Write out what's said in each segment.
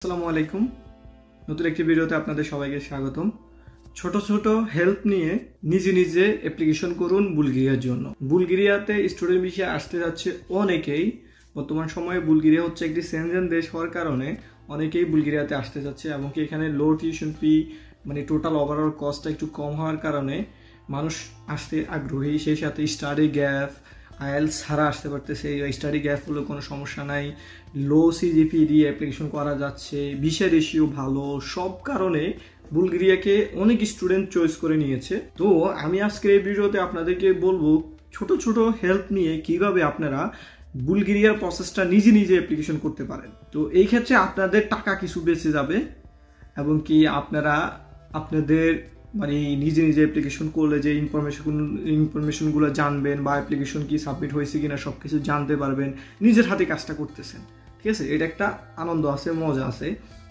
আসসালামু আলাইকুম। নতুন একটি ভিডিওতে আপনাদের সবাইকে স্বাগতম। ছোট ছোট হেল্প নিয়ে নিজে নিজে অ্যাপ্লিকেশন করুন বুলগেরিয়ার জন্য। বুলগেরিয়াতে স্টুডেন্ট ভিসা আসতে যাচ্ছে অনেকেই। বর্তমান সময়ে বুলগেরিয়া হচ্ছে একটি সেনজেন দেশ হওয়ার কারণে অনেকেই বুলগেরিয়াতে আসতে যাচ্ছে এবং কি এখানে লো টিউশন ফি মানে টোটাল ওভারঅল কস্টটা একটু কম হওয়ার কারণে মানুষ আসতে আগ্রহী। সেই সাথে স্টাডি গ্যাপ আইএলস ছাড়া আসতে পারতেছে। এই স্টাডি গ্যাপ হলে কোনো সমস্যা নাই, লো সিজিপি দিয়ে অ্যাপ্লিকেশন করা যাচ্ছে, ভিসা রেশিও ভালো, সব কারণে বুলগেরিয়াকে অনেক স্টুডেন্ট চয়েস করে নিয়েছে। তো আমি আজকের এই ভিডিওতে আপনাদেরকে বলবো ছোট ছোট হেল্প নিয়ে কিভাবে আপনারা বুলগেরিয়ার প্রসেসটা নিজে নিজে অ্যাপ্লিকেশন করতে পারেন। তো এই ক্ষেত্রে আপনাদের টাকা কিছু বেঁচে যাবে এবং কি আপনারা আপনাদের মানে নিজে নিজে অ্যাপ্লিকেশন করলে যে ইনফরমেশনগুলো জানবেন বা অ্যাপ্লিকেশন কি সাবমিট হয়েছে কিনা সব কিছু জানতে পারবেন, নিজের হাতে কাজটা করতেছেন। ঠিক আছে, এটা একটা আনন্দ আছে, মজা আছে।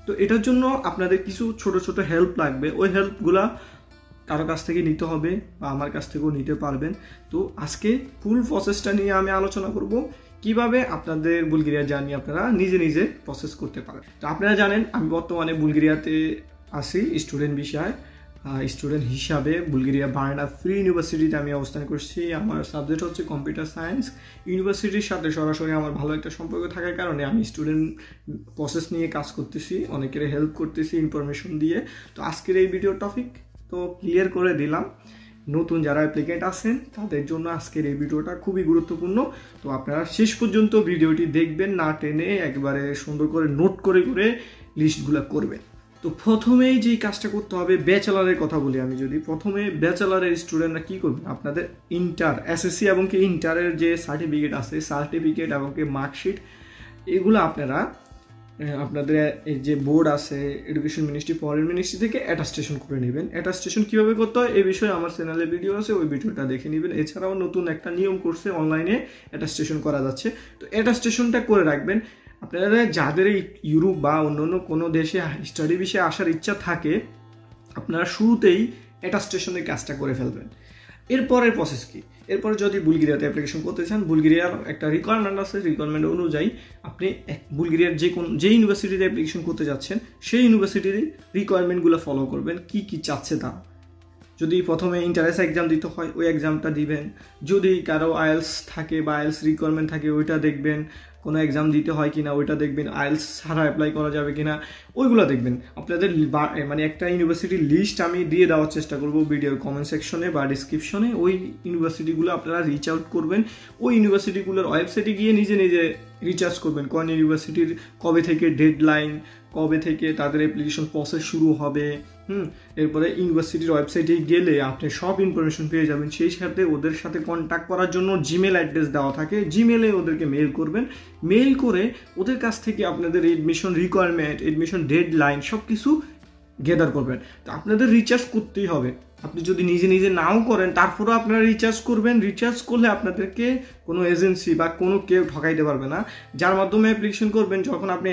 তো এটার জন্য আপনাদের কিছু ছোট ছোট হেল্প লাগবে। ওই হেল্পগুলা কারো কাছ থেকে নিতে হবে বা আমার কাছ থেকেও নিতে পারবেন। তো আজকে ফুল প্রসেসটা নিয়ে আমি আলোচনা করব, কিভাবে আপনাদের বুলগেরিয়া জার্নি আপনারা নিজে নিজে প্রসেস করতে পারেন। তো আপনারা জানেন আমি বর্তমানে বুলগেরিয়াতে আছি স্টুডেন্ট বিষয় স্টুডেন্ট হিসাবে। বুলগেরিয়া বার্না ফ্রি ইউনিভার্সিটিতে আমি অবস্থান করছি। আমার সাবজেক্ট হচ্ছে কম্পিউটার সায়েন্স। ইউনিভার্সিটির সাথে সরাসরি আমার ভালো একটা সম্পর্ক থাকার কারণে আমি স্টুডেন্ট প্রসেস নিয়ে কাজ করতেছি, অনেকের হেল্প করতেছি ইনফরমেশন দিয়ে। তো আজকের এই ভিডিও টপিক তো ক্লিয়ার করে দিলাম। নতুন যারা অ্যাপ্লিকেন্ট আছেন তাদের জন্য আজকের এই ভিডিওটা খুবই গুরুত্বপূর্ণ। তো আপনারা শেষ পর্যন্ত ভিডিওটি দেখবেন, না টেনে একবারে সুন্দর করে নোট করে করে লিস্টগুলো করবেন। তো প্রথমেই যেই কাজটা করতে হবে, ব্যাচেলারের কথা বলি আমি। যদি প্রথমে ব্যাচেলারের স্টুডেন্টরা কী করবেন, আপনাদের ইন্টার এসএসসি এবং কি ইন্টারের যে সার্টিফিকেট আছে, সার্টিফিকেট এবং কি মার্কশিট, এগুলো আপনারা আপনাদের যে বোর্ড আছে এডুকেশন মিনিস্ট্রি, ফরেন মিনিস্ট্রি থেকে অ্যাটাস্টেশন করে নেবেন। অ্যাটাস্টেশন কীভাবে করতে হয় এই বিষয়ে আমার চ্যানেলে ভিডিও আছে, ওই ভিডিওটা দেখে নেবেন। এছাড়াও নতুন একটা নিয়ম করছে, অনলাইনে অ্যাটাস্টেশন করা যাচ্ছে। তো অ্যাটাস্টেশনটা করে রাখবেন। আপনারা যাদের ইউরোপ বা অন্য কোনো দেশে স্টাডি বিষয়ে আসার ইচ্ছা থাকে, আপনারা শুরুতেই অ্যাটাস্টেশনের কাজটা করে ফেলবেন। এরপরের প্রসেস কি, এরপরে যদি বুলগেরিয়াতে অ্যাপ্লিকেশন করতে চান, বুলগেরিয়ার একটা রিকোয়ারমেন্ট আছে, রিকোয়ারমেন্ট অনুযায়ী আপনি বুলগেরিয়ার যে ইউনিভার্সিটিতে অ্যাপ্লিকেশন করতে যাচ্ছেন সেই ইউনিভার্সিটির রিকোয়ারমেন্টগুলো ফলো করবেন, কি কি চাচ্ছে তা। যদি প্রথমে ইন্টারেন্স এক্সাম দিতে হয় ওই এক্সামটা দিবেন। যদি কারো আইএলস থাকে বা আইএলস রিকোয়ারমেন্ট থাকে ওইটা দেখবেন। কোনো এক্সাম দিতে হয় কিনা ওইটা দেখবেন। আইএলস ছাড়া অ্যাপ্লাই করা যাবে কিনা ওইগুলো দেখবেন। আপনাদের মানে একটা ইউনিভার্সিটির লিস্ট আমি দিয়ে দেওয়ার চেষ্টা করবো ভিডিওর কমেন্ট সেকশনে বা ডিসক্রিপশনে। ওই ইউনিভার্সিটিগুলো আপনারা রিচ আউট করবেন। ওই ইউনিভার্সিটিগুলোর ওয়েবসাইটে গিয়ে নিজে নিজে রিচার্জ করবেন কোন ইউনিভার্সিটির কবে থেকে ডেডলাইন, কবে থেকে তাদের অ্যাপ্লিকেশন প্রসেস শুরু হবে। এরপরে ইউনিভার্সিটির ওয়েবসাইটে গেলে আপনি সব ইনফরমেশন পেয়ে যাবেন। সেই সাথে ওদের সাথে কন্ট্যাক্ট করার জন্য জিমেল অ্যাড্রেস দেওয়া থাকে, জিমেলে ওদেরকে মেল করবেন। মেল করে ওদের কাছ থেকে আপনাদের এডমিশন রিকোয়ারমেন্ট, এডমিশন ডেডলাইন সব কিছু গ্যাদার করবেন। তো আপনাদের রিচার্জ করতেই হবে। আপনি যদি নিজে নিজে নাও করেন তারপরেও আপনারা রিচার্জ করবেন। রিচার্জ করলে আপনাদেরকে কোনো এজেন্সি বা কোনো কেউ ঠকাইতে পারবে না। যার মাধ্যমে অ্যাপ্লিকেশন করবেন, যখন আপনি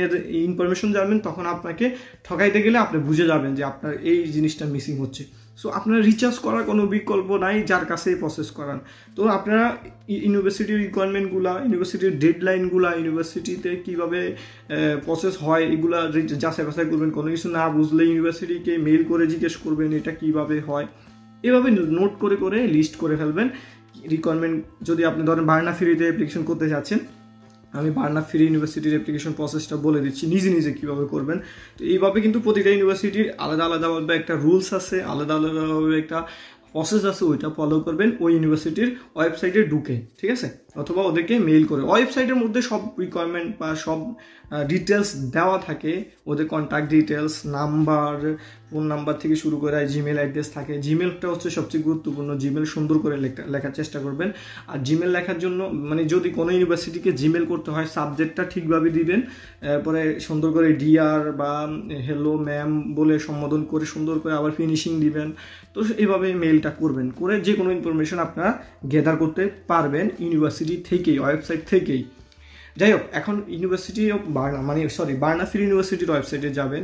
ইনফরমেশন জানবেন তখন আপনাকে ঠকাইতে গেলে আপনি বুঝে যাবেন যে আপনার এই জিনিসটা মিসিং হচ্ছে। সো আপনারা রিচার্জ করার কোনো বিকল্প নাই, যার কাছেই প্রসেস করান। তো আপনারা ইউনিভার্সিটির রিকোয়ারমেন্টগুলো, ইউনিভার্সিটির ডেডলাইনগুলো, ইউনিভার্সিটিতে কীভাবে প্রসেস হয় এগুলা যাচাই বাছাই করবেন। কোনো কিছু না বুঝলে ইউনিভার্সিটিকে মেল করে জিজ্ঞেস করবেন এটা কিভাবে হয়। এভাবে নোট করে করে লিস্ট করে ফেলবেন রিকোয়ারমেন্ট। যদি আপনি ধরেন বার্না ফ্রিতে অ্যাপ্লিকেশন করতে যাচ্ছেন, আমি বার্না ফ্রি ইউনিভার্সিটির অ্যাপ্লিকেশন প্রসেসটা বলে দিচ্ছি নিজে নিজে কীভাবে করবেন। তো এইভাবে কিন্তু প্রতিটা ইউনিভার্সিটির আলাদা আলাদাভাবে একটা রুলস আছে, আলাদা আলাদাভাবে একটা প্রসেস আছে, ওইটা ফলো করবেন ওই ইউনিভার্সিটির ওয়েবসাইটে ঢুকে। ঠিক আছে, অথবা ওদেরকে মেইল করে। ওয়েবসাইটের মধ্যে সব রিকোয়ারমেন্ট বা সব ডিটেলস দেওয়া থাকে, ওদের contact details, number, phone number থেকে শুরু করে জিমেল অ্যাড্রেস থাকে। জিমেলটা হচ্ছে সবচেয়ে গুরুত্বপূর্ণ। জিমেল সুন্দর করে লেখার চেষ্টা করবেন। আর জিমেল লেখার জন্য মানে যদি কোনো ইউনিভার্সিটিকে জিমেল করতে হয় সাবজেক্টটা ঠিকভাবে দিবেন। এরপরে সুন্দর করে ডিআর বা হ্যালো ম্যাম বলে সম্বোধন করে সুন্দর করে আবার ফিনিশিং দিবেন। তো এইভাবে মেইলটা করবেন, করে যে কোনো ইনফরমেশন আপনারা গ্যাদার করতে পারবেন ইউনিভার্সিটি থেকেই, ওয়েবসাইট থেকেই। যাই হোক, এখন university of Verna Verna free ইউনিভার্সিটির ওয়েবসাইটে যাবেন।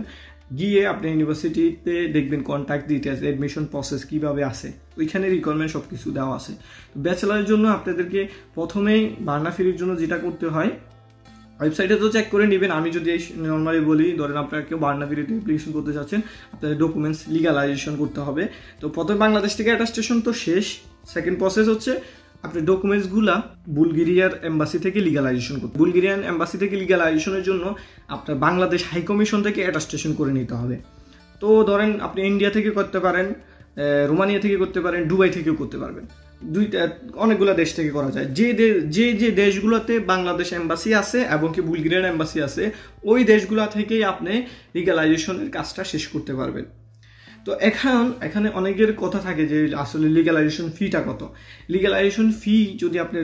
গিয়ে আপনি ইউনিভার্সিটিতে দেখবেন কন্ট্যাক্ট ডিটেলস, অ্যাডমিশন প্রসেস কীভাবে আসে, ওইখানে রিকোয়ারমেন্ট সব কিছু দেওয়া আছে। ব্যাচেলারের জন্য আপনাদেরকে প্রথমেই বার্না ফ্রির জন্য যেটা করতে হয়, ওয়েবসাইটে তো চেক করে নেবেন। আমি যদি নর্মালি বলি, ধরেন আপনারা কেউ বার্না ফ্রিতে অ্যাপ্লিকেশন করতে চাচ্ছেন, আপনাদের ডকুমেন্টস লিগালাইজেশন করতে হবে। তো প্রথমে বাংলাদেশ থেকে অ্যাটাস্টেশন তো শেষ, সেকেন্ড প্রসেস হচ্ছে আপনার ডকুমেন্টসগুলা বুলগেরিয়ার এম্বাসি থেকে লিগালাইজেশন করতে। বুলগেরিয়ান এম্বাসি থেকে লিগালাইজেশনের জন্য আপনার বাংলাদেশ হাই কমিশন থেকে অ্যাটাস্টেশন করে নিতে হবে। তো ধরেন আপনি ইন্ডিয়া থেকে করতে পারেন, রোমানিয়া থেকে করতে পারেন, দুবাই থেকেও করতে পারবেন, অনেকগুলো দেশ থেকে করা যায়। যে দেশগুলোতে বাংলাদেশ এম্বাসি আছে এবং কি বুলগেরিয়ান এম্বাসি আছে, ওই দেশগুলো থেকেই আপনি লিগালাইজেশনের কাজটা শেষ করতে পারবেন। তো এখানে অনেকের কথা থাকে যে আসলে লিগালাইজেশন ফিটা কত। লিগালাইজেশন ফি যদি আপনি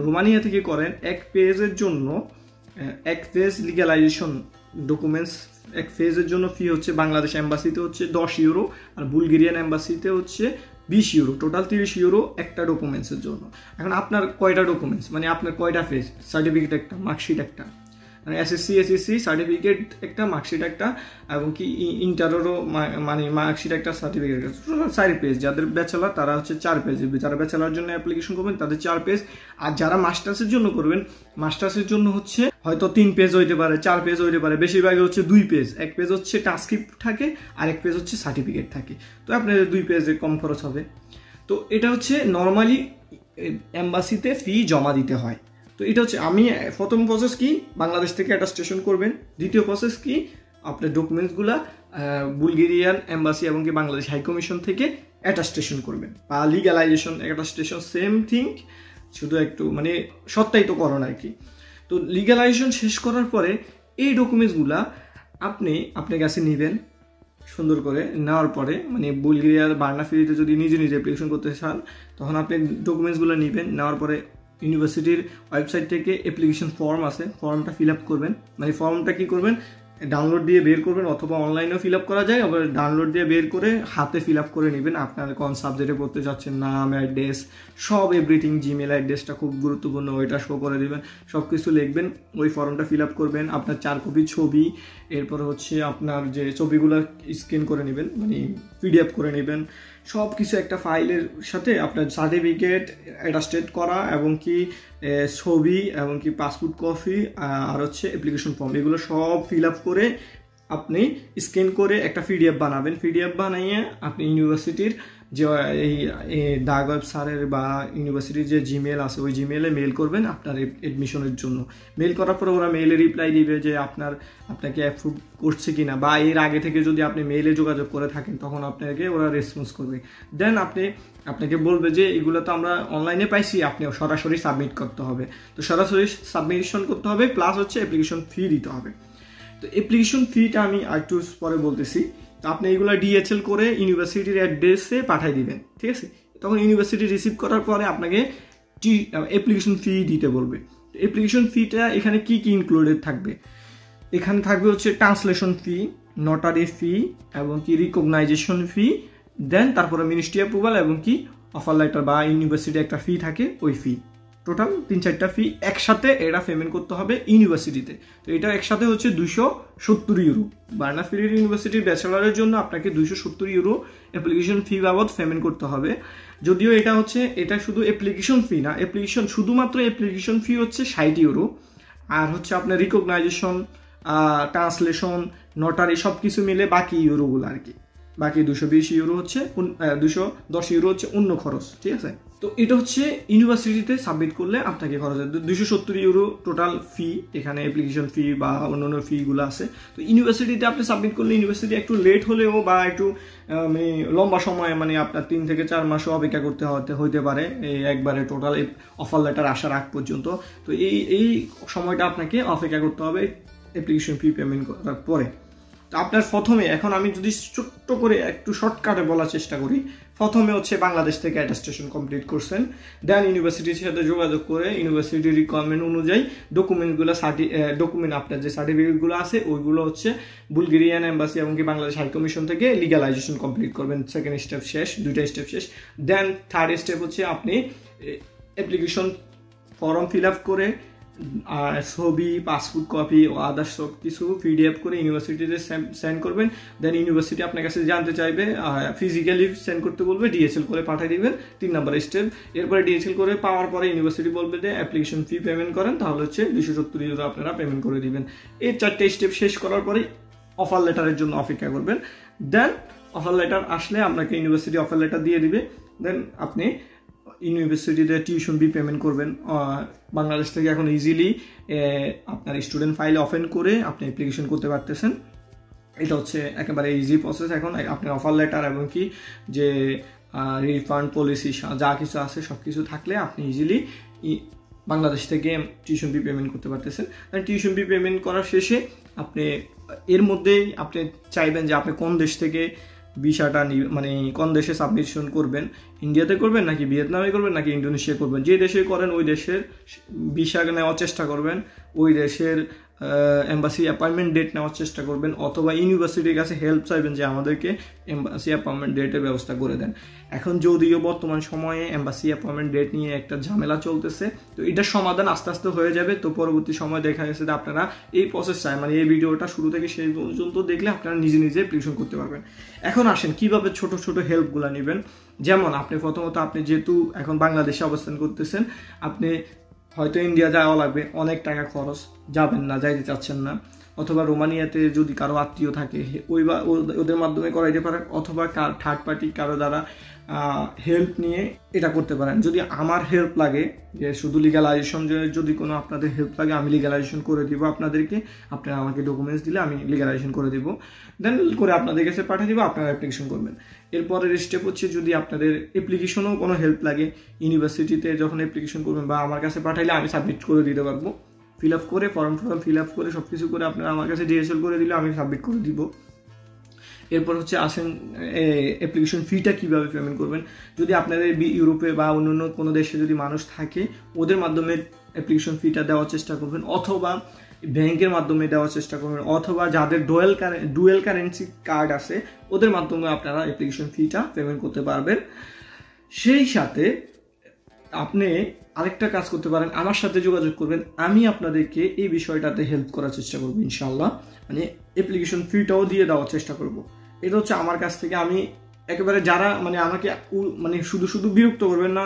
রোমানিয়া থেকে করেন, এক পেজের জন্য, এক পেজ লিগালাইজেশন ডকুমেন্টস এক পেজের জন্য ফি হচ্ছে বাংলাদেশ এম্বাসিতে হচ্ছে 10 ইউরো, আর বুলগেরিয়ান এম্বাসিতে হচ্ছে 20 ইউরো, টোটাল 30 ইউরো একটা ডকুমেন্টসের জন্য। এখন আপনার কয়টা ডকুমেন্টস, মানে আপনার কয়টা পেজ, সার্টিফিকেট একটা, মার্কশিট একটা, মানে এসএসসি সার্টিফিকেট একটা, মার্কশিট একটা, এবং কি ইন্টারেরও মানে মার্কশিট একটা, সার্টিফিকেট একটা, টোটাল 4 পেজ। যাদের ব্যাচেলার তারা হচ্ছে 4 পেজ, যারা ব্যাচেলার জন্য অ্যাপ্লিকেশন করবেন তাদের 4 পেজ, আর যারা মাস্টার্সের জন্য করবেন, মাস্টার্সের জন্য হচ্ছে হয়তো 3 পেজ হইতে পারে, 4 পেজ হইতে পারে, বেশিরভাগই হচ্ছে 2 পেজ। এক পেজ হচ্ছে ট্রান্সক্রিপ্ট থাকে, আর এক পেজ হচ্ছে সার্টিফিকেট থাকে। তো আপনার 2 পেজে কম খরচ হবে। তো এটা হচ্ছে নর্মালি এম্বাসিতে ফি জমা দিতে হয়। তো এটা হচ্ছে আমি প্রথম প্রসেস কি, বাংলাদেশ থেকে অ্যাটাস্টেশন করবেন। দ্বিতীয় প্রসেস কি, আপনার ডকুমেন্টসগুলা বুলগেরিয়ান এম্বাসি এবং কি বাংলাদেশ হাই কমিশন থেকে অ্যাটাস্টেশন করবেন, বা লিগালাইজেশন অ্যাটাস্টেশন সেম থিং, শুধু একটু মানে সত্যায়িত করণ আর কি। তো লিগালাইজেশন শেষ করার পরে এই ডকুমেন্টসগুলা আপনার কাছে নেবেন সুন্দর করে। নেওয়ার পরে মানে বুলগেরিয়ার বার্না ফ্রিতে যদি নিজে অ্যাপ্লিকেশন করতে চান, তখন আপনি ডকুমেন্টসগুলো নেবেন। নেওয়ার পরে ইউনিভার্সিটির ওয়েবসাইট থেকে অ্যাপ্লিকেশন ফর্ম আছে, ফর্মটা ফিল আপ করবেন। মানে ফর্মটা কি করবেন, ডাউনলোড দিয়ে বের করবেন, অথবা অনলাইনেও ফিল আপ করা যায়, আবার ডাউনলোড দিয়ে বের করে হাতে ফিল আপ করে নেবেন। আপনার কোন সাবজেক্টে পড়তে চাচ্ছেন, নাম, অ্যাড্রেস, সব এভরিথিং, জিমেল অ্যাড্রেসটা খুব গুরুত্বপূর্ণ, ওইটা শো করে দেবেন, সব কিছু লিখবেন। ওই ফর্মটা ফিল আপ করবেন। আপনার 4 কপি ছবি, এরপর হচ্ছে আপনার যে ছবিগুলো স্ক্যান করে নেবেন, মানে পিডিএফ করে নেবেন, সব কিছু একটা ফাইলের সাথে আপনার সার্টিফিকেট অ্যাটাস্টেড করা, এবং কি ছবি, এবং কি পাসপোর্ট কপি, আর হচ্ছে অ্যাপ্লিকেশন ফর্ম, এগুলো সব ফিল আপ করে আপনি স্ক্যান করে একটা পিডিএফ বানাবেন। পিডিএফ বানিয়ে আপনি ইউনিভার্সিটির যে এই দাগব স্যারের বা ইউনিভার্সিটির যে জিমেল আছে, ওই জিমেলে মেল করবেন আপনার এডমিশনের জন্য। মেল করার পরে ওরা মেলে রিপ্লাই দিবে যে আপনাকে অ্যাপ্রুভ করছে কিনা, বা এর আগে থেকে যদি আপনি মেলে যোগাযোগ করে থাকেন তখন আপনাকে ওরা রেসপন্স করবে। দেন আপনাকে বলবে যে এগুলো তো আমরা অনলাইনে পাইছি, আপনি সরাসরি সাবমিট করতে হবে। তো সরাসরি সাবমিশন করতে হবে, প্লাস হচ্ছে অ্যাপ্লিকেশন ফি দিতে হবে। তো অ্যাপ্লিকেশন ফিটা আমি একটু পরে বলতেছি। তো আপনি এগুলো ডিএচএল করে ইউনিভার্সিটির অ্যাড্রেসে পাঠিয়ে দিবেন, ঠিক আছে? তখন ইউনিভার্সিটি রিসিভ করার পরে আপনাকে অ্যাপ্লিকেশন ফি দিতে বলবে। অ্যাপ্লিকেশন ফিটা এখানে কি ইনক্লুডেড থাকবে, এখানে থাকবে হচ্ছে ট্রান্সলেশন ফি, নোটারি ফি, এবং কি রিকগনাইজেশন ফি, দেন তারপরে মিনিস্ট্রি অ্যাপ্রুভাল, এবং কি অফার লেটার বা ইউনিভার্সিটি একটা ফি থাকে, ওই ফি। টোটাল 3-4টা ফি একসাথে এটা পেমেন্ট করতে হবে ইউনিভার্সিটিতে। তো এটা একসাথে হচ্ছে 270 ইউরো। বার্না ফ্রি ইউনিভার্সিটির ব্যাচেলারের জন্য আপনাকে 270 ইউরো অ্যাপ্লিকেশন ফি বাবদ পেমেন্ট করতে হবে। যদিও এটা শুধু অ্যাপ্লিকেশন ফি না, শুধুমাত্র অ্যাপ্লিকেশন ফি হচ্ছে 60 ইউরো। আর হচ্ছে আপনার রিকগনাইজেশন, ট্রান্সলেশন, নোটারি সব কিছু মিলে বাকি ইউরোগুলো আর কি, বাকি 220 ইউরো হচ্ছে 210 ইউরো হচ্ছে অন্য খরচ, ঠিক আছে? তো এটা হচ্ছে ইউনিভার্সিটিতে সাবমিট করলে আপনাকে খরচ হয় 270 ইউরো টোটাল ফি, এখানে অ্যাপ্লিকেশন ফি বা অন্যান্য ফিগুলো আছে। তো ইউনিভার্সিটিতে আপনি সাবমিট করলে ইউনিভার্সিটি একটু লেট হলেও বা একটু মানে লম্বা সময়, মানে আপনার 3 থেকে 4 মাসও অপেক্ষা করতে হইতে পারে একবারে টোটাল অফার লেটার আসার আগ পর্যন্ত। তো এই সময়টা আপনাকে অপেক্ষা করতে হবে অ্যাপ্লিকেশন ফি পেমেন্ট করার পরে। তো আপনার প্রথমে, এখন আমি যদি ছোট্ট করে একটু শর্টকাটে বলার চেষ্টা করি, প্রথমে হচ্ছে বাংলাদেশ থেকে অ্যাটাস্টেশন কমপ্লিট করছেন, দেন ইউনিভার্সিটির সাথে যোগাযোগ করে ইউনিভার্সিটির রিকোয়ারমেন্ট অনুযায়ী ডকুমেন্ট আপনার যে সার্টিফিকেটগুলো আছে ওইগুলো হচ্ছে বুলগেরিয়ান এম্বাসি এবং কি বাংলাদেশ হাই কমিশন থেকে লিগালাইজেশন কমপ্লিট করবেন। সেকেন্ড স্টেপ শেষ, 2টা স্টেপ শেষ। দেন থার্ড স্টেপ হচ্ছে আপনি অ্যাপ্লিকেশন ফর্ম ফিল আপ করে ছবি, পাসপোর্ট কপি ও আদার্স সব কিছু PDF করে ইউনিভার্সিটিতে সেন্ড করবেন। দেন ইউনিভার্সিটি আপনার কাছে জানতে চাইবে, ফিজিক্যালি সেন্ড করতে বলবে, DHL করে পাঠিয়ে দিবেন 3 নাম্বার স্টেপ। এরপরে DHL করে পাওয়ার পরে ইউনিভার্সিটি বলবে যে অ্যাপ্লিকেশন ফি পেমেন্ট করেন, তাহলে হচ্ছে 270 ইউরো আপনারা পেমেন্ট করে দিবেন। এই 4টে স্টেপ শেষ করার পরে অফার লেটারের জন্য অপেক্ষা করবেন। দেন অফার লেটার আসলে আপনাকে ইউনিভার্সিটি অফার লেটার দিয়ে দিবে। দেন আপনি ইউনিভার্সিটিতে টিউশন ফি পেমেন্ট করবেন। বাংলাদেশ থেকে এখন ইজিলি আপনার স্টুডেন্ট ফাইল ওপেন করে আপনি অ্যাপ্লিকেশন করতে পারতেছেন। এটা হচ্ছে একেবারে ইজি প্রসেস। এখন আপনার অফার লেটার এবং কি যে রিফান্ড পলিসি যা কিছু আছে সব কিছু থাকলে আপনি ইজিলি বাংলাদেশ থেকে টিউশন ফি পেমেন্ট করতে পারতেছেন। টিউশন ফি পেমেন্ট করার শেষে আপনি এর মধ্যেই আপনি চাইবেন যে আপনি কোন দেশ থেকে ভিসাটা মানে কোন দেশে সাবমিশন করবেন, ইন্ডিয়াতে করবেন নাকি ভিয়েতনামে করবেন নাকি ইন্দোনেশিয়া করবেন। যে দেশে করেন ওই দেশের ভিসা নেওয়ার চেষ্টা করবেন, ওই দেশের এম্বাসি অ্যাপয়েন্টমেন্ট ডেট নেওয়ার চেষ্টা করবেন, অথবা ইউনিভার্সিটির কাছে হেল্প চাইবেন যে আমাদেরকে এম্বাসি অ্যাপয়েন্টমেন্ট ডেটের ব্যবস্থা করে দেন। এখন যদিও বর্তমান সময়ে এম্বাসি অ্যাপয়েন্টমেন্ট ডেট নিয়ে একটা ঝামেলা চলতেছে, তো এটার সমাধান আস্তে আস্তে হয়ে যাবে। তো পরবর্তী সময় দেখা গেছে যে আপনারা এই প্রসেসটা মানে এই ভিডিওটা শুরু থেকে শেষ পর্যন্ত দেখলে আপনারা নিজে নিজে অ্যাপ্লিকেশন করতে পারবেন। এখন আসেন কিভাবে ছোট ছোট হেল্পগুলো নেবেন। যেমন আপনি প্রথমত আপনি যেহেতু এখন বাংলাদেশে অবস্থান করতেছেন, আপনি হয়তো ইন্ডিয়া যাওয়া লাগবে, অনেক টাকা খরচ, যাবেন না, যাইতে চাচ্ছেন না, অথবা রোমানিয়াতে যদি কারো আত্মীয় থাকে ওদের মাধ্যমে করাইতে পারেন, অথবা থার্ড পার্টি কারো দ্বারা হেল্প নিয়ে এটা করতে পারেন। যদি আমার হেল্প লাগে যে শুধু লিগ্যালাইজেশন, যদি কোনো আপনাদের হেল্প লাগে আমি লিগ্যালাইজেশন করে দিব আপনাদেরকে, আপনারা আমাকে ডকুমেন্টস দিলে আমি লিগ্যালাইজেশন করে দিব, দেন করে আপনাদের কাছে পাঠিয়ে দিব, আপনারা অ্যাপ্লিকেশন করবেন। এরপরের স্টেপ হচ্ছে যদি আপনাদের অ্যাপ্লিকেশনও কোনো হেল্প লাগে, ইউনিভার্সিটিতে যখন অ্যাপ্লিকেশন করবেন বা আমার কাছে পাঠাইলে আমি সাবমিট করে দিতে পারবো। ফিল আপ করে ফর্ম ফিল আপ করে সব কিছু করে আপনারা আমার কাছে DHL করে দিলে আমি সাবমিট করে দিব। এরপর হচ্ছে আসেন অ্যাপ্লিকেশন ফিটা কীভাবে পেমেন্ট করবেন। যদি আপনাদের ইউরোপে বা অন্য কোনো দেশে যদি মানুষ থাকে ওদের মাধ্যমে অ্যাপ্লিকেশন ফিটা দেওয়ার চেষ্টা করবেন, অথবা ব্যাংকের মাধ্যমে দেওয়ার চেষ্টা করবেন, অথবা যাদের ডুয়েল কারেন্সি কার্ড আছে ওদের মাধ্যমে আপনারা অ্যাপ্লিকেশন ফিটা পেমেন্ট করতে পারবেন। সেই সাথে আপনি আরেকটা কাজ করতে পারেন, আমার সাথে যোগাযোগ করবেন, আমি আপনাদেরকে এই বিষয়টাতে হেল্প করার চেষ্টা করবো ইনশাল্লাহ। মানে অ্যাপ্লিকেশন ফিটাও দিয়ে দেওয়ার চেষ্টা করব। এটা হচ্ছে আমার কাছ থেকে আমি একেবারে যারা মানে আমাকে মানে শুধু বিরক্ত করবেন না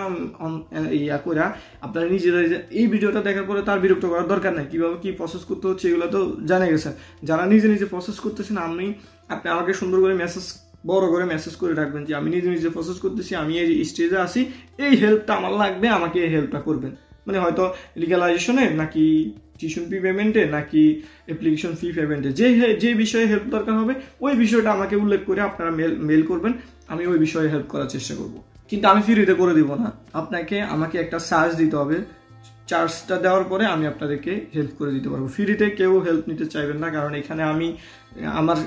ইয়া করে, আপনারা নিজেরা এই ভিডিওটা দেখার পরে তার বিরক্ত করার দরকার নেই। কীভাবে কী প্রসেস করতে হচ্ছে এগুলো তো জানে গেছেন। যারা নিজে প্রসেস করতেছেন আপনি আমাকে সুন্দর করে বড় করে মেসেজ করে রাখবেন যে আমি নিজে প্রসেস করতেছি, আমি এই স্টেজে আসি, এই হেল্পটা আমার লাগবে, আমাকে এই হেল্পটা করবেন। মানে হয়তো লিগ্যালাইজেশনে নাকি টিউশন ফি পেমেন্টে নাকি অ্যাপ্লিকেশন ফি পেমেন্টে যে বিষয়ে হেল্প দরকার হবে ওই বিষয়টা আমাকে উল্লেখ করে আপনারা মেল করবেন, আমি ওই বিষয়ে হেল্প করার চেষ্টা করব। কিন্তু আমি ফ্রিতে করে দিব না, আমাকে একটা চার্জ দিতে হবে। চার্জটা দেওয়ার পরে আমি আপনাদেরকে হেল্প করে দিতে পারবো। ফ্রিতে কেউ হেল্প নিতে চাইবেন না, কারণ এখানে আমি আমার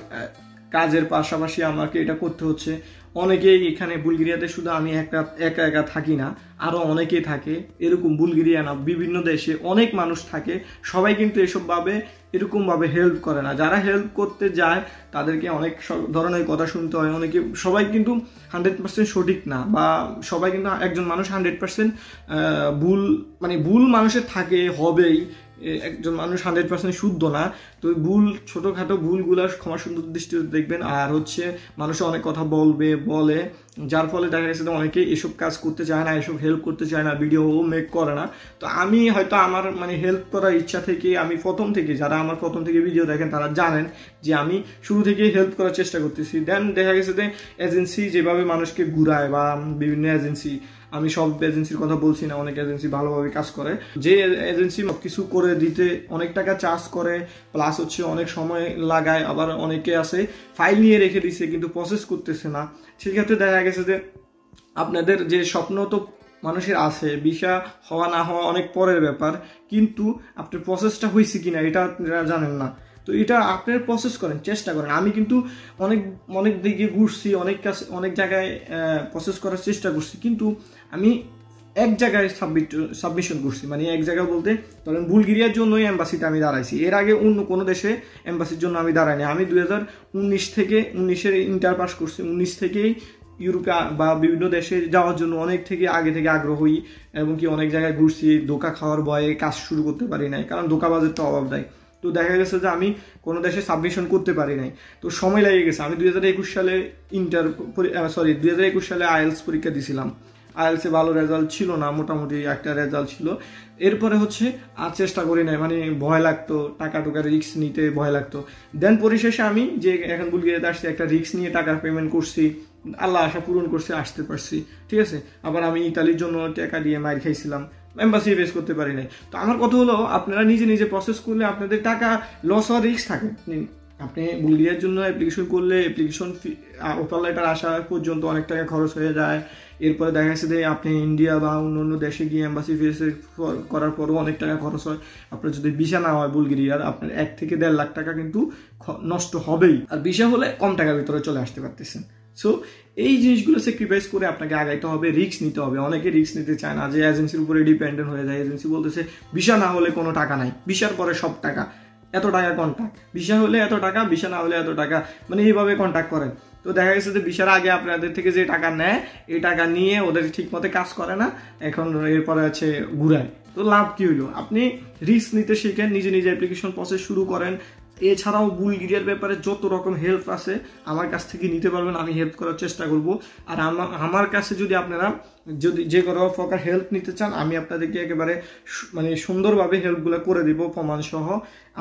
কাজের পাশাপাশি আমাকে এটা করতে হচ্ছে। অনেকেই এখানে বুলগেরিয়াতে শুধু আমি একা থাকি না, আরও অনেকেই থাকে, এরকম বুলগেরিয়া না বিভিন্ন দেশে অনেক মানুষ থাকে। সবাই কিন্তু এরকমভাবে হেল্প করে না। যারা হেল্প করতে যায় তাদেরকে অনেক ধরনের কথা শুনতে হয়। সবাই কিন্তু 100% সঠিক না, বা সবাই কিন্তু একজন মানুষ 100% ভুল মানুষের থাকে, হবেই। একজন মানুষ 100% শুদ্ধ না। তো ছোটখাটো ভুলগুলা ক্ষমা সুন্দর দৃষ্টিতে দেখবেন। আর হচ্ছে মানুষ অনেক কথা বলে, যার ফলে দেখা গেছে অনেকে এসব কাজ করতে চায় না, এসব হেল্প করতে চায় না, ভিডিও মেক করে না। তো আমি হয়তো আমার হেল্প করার ইচ্ছা থেকে আমি যারা আমার প্রথম থেকে ভিডিও দেখেন তারা জানেন যে আমি শুরু থেকে হেল্প করার চেষ্টা করতেছি। দেন দেখা গেছে যে এজেন্সি যেভাবে মানুষকে ঘুরায়, বা বিভিন্ন এজেন্সি, আমি সব এজেন্সির কথা বলছি না, অনেক এজেন্সি ভালোভাবে কাজ করে, যে এজেন্সি কিছু করে দিতে অনেক টাকা চার্জ করে, প্লাস হচ্ছে অনেক সময় লাগায়। আবার অনেকে আছে ফাইল নিয়ে রেখে দিচ্ছে কিন্তু প্রসেস করতেছে না। সেক্ষেত্রে দেখা গেছে যে আপনাদের যে স্বপ্ন তো মানুষের আছে, ভিসা হওয়া না হওয়া অনেক পরের ব্যাপার, কিন্তু আপনার প্রসেসটা হয়েছে কিনা এটা আপনারা জানেন না। তো এটা আপনার প্রসেস করেন, চেষ্টা করেন। আমি কিন্তু অনেক দিকে ঘুরছি, অনেক জায়গায় প্রসেস করার চেষ্টা করছি, কিন্তু আমি এক জায়গায় সাবমিশন করছি। মানে এক জায়গায় বলতে ধরেন বুলগেরিয়ার জন্যই এম্বাসিতে আমি দাঁড়াইছি, এর আগে অন্য কোনো দেশে এম্বাসির জন্য আমি দাঁড়াইনি। আমি 2019 থেকে 19-এর ইন্টার পাস করছি, 19 থেকেই ইউরোপে বা বিভিন্ন দেশে যাওয়ার জন্য অনেক থেকে আগে থেকে আগ্রহী, এবং কি অনেক জায়গায় ঘুরছি, ধোঁকা খাওয়ার ভয়ে কাজ শুরু করতে পারি নাই, কারণ ধোঁকাবাজের তো অভাব দেয়। তো দেখা গেছে যে আমি কোনো দেশে সাবমিশন করতে পারি নাই, তো সময় লেগে গেছে। আমি 2021 সালে 2021 সালে আইএলস পরীক্ষা দিয়েছিলাম। আইএলসে ভালো রেজাল্ট ছিল না, মোটামুটি একটা রেজাল্ট ছিল। এরপরে হচ্ছে আর চেষ্টা করি নাই, মানে ভয় লাগতো, টাকা টুকার রিস্ক নিতে ভয় লাগতো। দেন পরিশেষে আমি যে এখন বুলগেরিয়াতে আসছি, একটা রিস্ক নিয়ে টাকা পেমেন্ট করছি, আল্লাহ আশা পূরণ করছে, আসতে পারছি, ঠিক আছে। আবার আমি ইতালির জন্য টাকা দিয়ে মার খাইছিলাম, এম্বাসি ফেস করতে পারি নাই। তো আমার কথা হলো, আপনারা নিজে নিজে প্রসেস করলে আপনাদের টাকা লস হওয়ার রিস্ক থাকে। আপনি বুলগেরিয়ার জন্য অ্যাপ্লিকেশন করলে অ্যাপ্লিকেশন ফি, অফার লেটার আসা পর্যন্ত অনেক টাকা খরচ হয়ে যায়। এরপরে দেখা যাচ্ছে যে আপনি ইন্ডিয়া বা অন্য দেশে গিয়ে এম্বাসি ফেস করার পরও অনেক টাকা খরচ হয়। আপনার যদি ভিসা না হয় বুলগেরিয়ার, আপনার 1 থেকে 1.5 লাখ টাকা কিন্তু নষ্ট হবেই। আর ভিসা হলে কম টাকার ভিতরে চলে আসতে পারতেছেন। সো এই জিনিসগুলো স্যাক্রিফাইস করে আপনাকে আগাইতে হবে, রিস্ক নিতে হবে। অনেকে রিস্ক নিতে চায় না, যে এজেন্সির উপরে ডিপেন্ডেন্ট হয়ে যায়। এজেন্সি বলতেছে ভিসা না হলে কোনো টাকা নাই, ভিসার পরে সব টাকা, এত টাকা কন্ট্যাক্ট, ভিসা হলে এত টাকা, ভিসা না হলে এত টাকা, মানে এইভাবে কন্ট্যাক্ট করেন। তো দেখা গেছে যে ভিসার আগে আপনাদের থেকে যে টাকা নেয়, এই টাকা নিয়ে ওদের ঠিক মতো কাজ করে না, এখন এরপরে আছে ঘুরায়। তো লাভ কি হইলো? আপনি রিস্ক নিতে শিখেন, নিজে নিজে অ্যাপ্লিকেশন প্রসেস শুরু করেন। এছাড়াও বুলগেরিয়ার ব্যাপারে যত রকম হেল্প আছে আমার কাছ থেকে নিতে পারবেন, আমি হেল্প করার চেষ্টা করব। আর আমার কাছে যদি আপনারা যে কোনো প্রকার হেল্প নিতে চান, আমি আপনাদেরকে একেবারে মানে সুন্দরভাবে হেল্পগুলো করে দিব প্রমাণ সহ।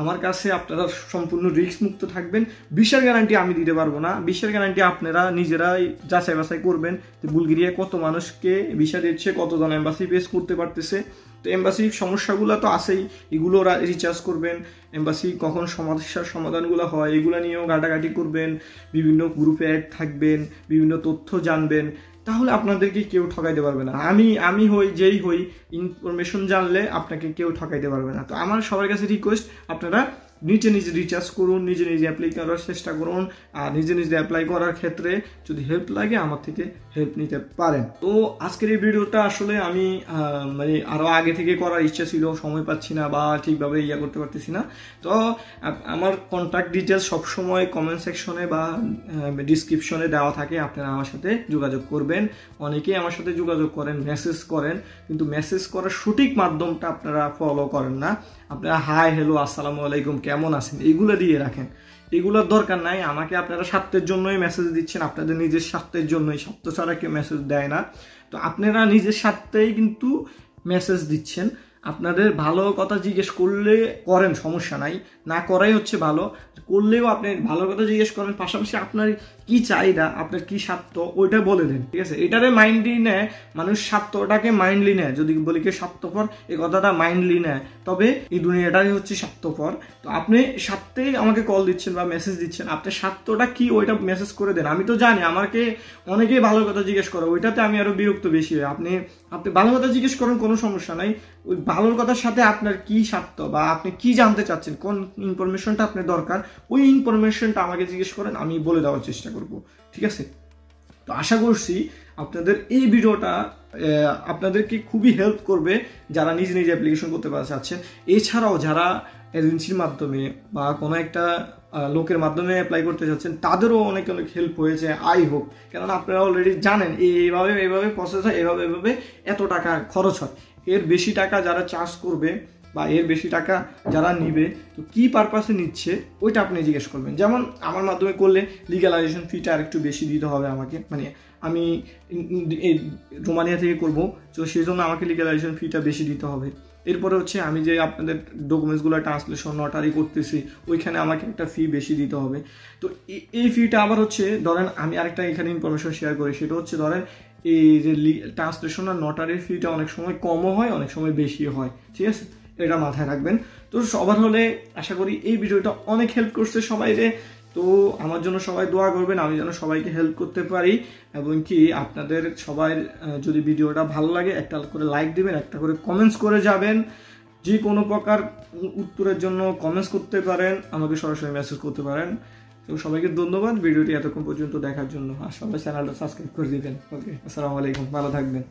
আমার কাছে আপনারা সম্পূর্ণ রিস্ক মুক্ত থাকবেন। ভিসার গ্যারান্টি আমি দিতে পারবো না, ভিসার গ্যারান্টি আপনারা নিজেরাই যাচাই বাছাই করবেন যে বুলগেরিয়া কত মানুষকে ভিসা দিচ্ছে, কতজন এম্বাসি ফেস করতে পারতেছে। তো এম্বাসির সমস্যাগুলো তো আছেই, এগুলো রিচার্জ করবেন। এম্বাসি কখন সমস্যার সমাধানগুলো হয় এগুলো নিয়েও ঘাটাঘাটি করবেন, বিভিন্ন গ্রুপে অ্যাড থাকবেন, বিভিন্ন তথ্য জানবেন, তাহলে আপনাদেরকে কেউ ঠকাইতে পারবে না। আমি হই যেই হই, ইনফরমেশন জানলে আপনাকে কেউ ঠকাইতে পারবে না। তো আমার সবার কাছে রিকোয়েস্ট, আপনারা নিজে নিজে রিচার্জ করুন, নিজে নিজে অ্যাপ্লাই করার চেষ্টা করুন। আর নিজে নিজে অ্যাপ্লাই করার ক্ষেত্রে যদি হেল্প লাগে আমার থেকে হেল্প নিতে পারেন। তো আজকের এই ভিডিওটা আসলে আমি মানে আরও আগে থেকে করার ইচ্ছা ছিল, সময় পাচ্ছি না বা ঠিকভাবে করতে পারতেছি না। তো আমার কন্ট্যাক্ট ডিটেলস সবসময় কমেন্ট সেকশনে বা ডিসক্রিপশনে দেওয়া থাকে, আপনারা আমার সাথে যোগাযোগ করবেন। অনেকেই আমার সাথে যোগাযোগ করেন, মেসেজ করেন, কিন্তু মেসেজ করার সঠিক মাধ্যমটা আপনারা ফলো করেন না। আপনারা হাই, হ্যালো, আসসালামু আলাইকুম, কেমন আছেন, এগুলো দিয়ে রাখেন। এগুলোর দরকার নাই। আমাকে আপনারা স্বার্থের জন্যই মেসেজ দিচ্ছেন, আপনাদের নিজের স্বার্থের জন্যই, স্বার্থ ছাড়া কেউ মেসেজ দেয় না। তো আপনারা নিজের স্বার্থেই কিন্তু মেসেজ দিচ্ছেন। আপনাদের ভালো কথা জিজ্ঞেস করলে করেন, সমস্যা নাই, না করাই হচ্ছে ভালো। করলেও আপনি ভালো কথা জিজ্ঞেস করেন, পাশাপাশি আপনার কি চাহিদা, আপনার কি স্বার্থ, ওইটা বলে দেন, ঠিক আছে। এটারে মাইন্ডলি নেয় মানুষ, স্বার্থটাকে মাইন্ডলি নেয়। যদি বলি কি স্বার্থপর, এই কথাটা মাইন্ডলি নেয়, তবে এই দুনিয়াটাই হচ্ছে স্বার্থপর। তো আপনি স্বার্থেই আমাকে কল দিচ্ছেন বা মেসেজ দিচ্ছেন, আপনার স্বার্থটা কি ওইটা মেসেজ করে দেন। আমি তো জানি আমাকে অনেকেই ভালো কথা জিজ্ঞেস করে, ওইটাতে আমি আরো বিরক্ত বেশি হয়। আপনি ভালো কথা জিজ্ঞেস করেন, কোনো সমস্যা নাই। ওই ভালোর কথার সাথে আপনার কি স্বার্থ বা আপনি কি জানতে চাচ্ছেন, কোন ইনফরমেশনটা আপনার দরকার, ওই ইনফরমেশনটা আমাকে জিজ্ঞেস করেন, আমি বলে দেওয়ার চেষ্টা করব, ঠিক আছে। তো আশা করছি আপনাদের এই ভিডিওটা আপনাদেরকে খুবই হেল্প করবে, যারা নিজে নিজে অ্যাপ্লিকেশন করতে চাচ্ছেন। এছাড়াও যারা এজেন্সির মাধ্যমে বা কোনো একটা লোকের মাধ্যমে অ্যাপ্লাই করতে চাচ্ছেন, তাদেরও অনেক অনেক হেল্প হয়েছে, আই হোক। কেননা আপনারা অলরেডি জানেন এইভাবে প্রসেস হয়, এভাবে এত টাকা খরচ হয়। এর বেশি টাকা যারা চার্জ করবে বা এর বেশি টাকা যারা নিবে, তো কি পারপাসে নিচ্ছে ওইটা আপনি জিজ্ঞেস করবেন। যেমন আমার মাধ্যমে করলে লিগ্যালাইজেশন ফিটা আর একটু বেশি দিতে হবে আমাকে, মানে আমি রোমানিয়া থেকে করব, তো সেই জন্য আমাকে লিগ্যালাইজেশন ফিটা বেশি দিতে হবে। এরপরে হচ্ছে আমি যে আপনাদের ডকুমেন্টসগুলো ট্রান্সলেশন নটারি করতেছি, ওইখানে আমাকে একটা ফি বেশি দিতে হবে। তো এই ফিটা আবার হচ্ছে, ধরেন আমি আরেকটা এখানে ইনফরমেশন শেয়ার করি, সেটা হচ্ছে ধরেন এই যে ট্রান্সলেশন আর নটারির ফিটা অনেক সময় কমও হয়, অনেক সময় বেশি হয়, ঠিক আছে, এটা মাথায় রাখবেন। তো সবার হলে আশা করি এই ভিডিওটা অনেক হেল্প করছে সবাইরে। তো আমার জন্য সবাই দোয়া করবেন, আমি যেন সবাইকে হেল্প করতে পারি, এবং কি আপনাদের সবাই যদি ভিডিওটা ভালো লাগে একটা করে লাইক দিবেন, একটা করে কমেন্টস করে যাবেন। যে কোনো প্রকার উত্তরের জন্য কমেন্টস করতে পারেন, আমাকে সরাসরি মেসেজ করতে পারেন। তো সবাইকে ধন্যবাদ ভিডিওটি এতক্ষণ পর্যন্ত দেখার জন্য, আর সবাই চ্যানেলটা সাবস্ক্রাইব করে দিবেন। ওকে, আসসালামু আলাইকুম, ভালো থাকবেন।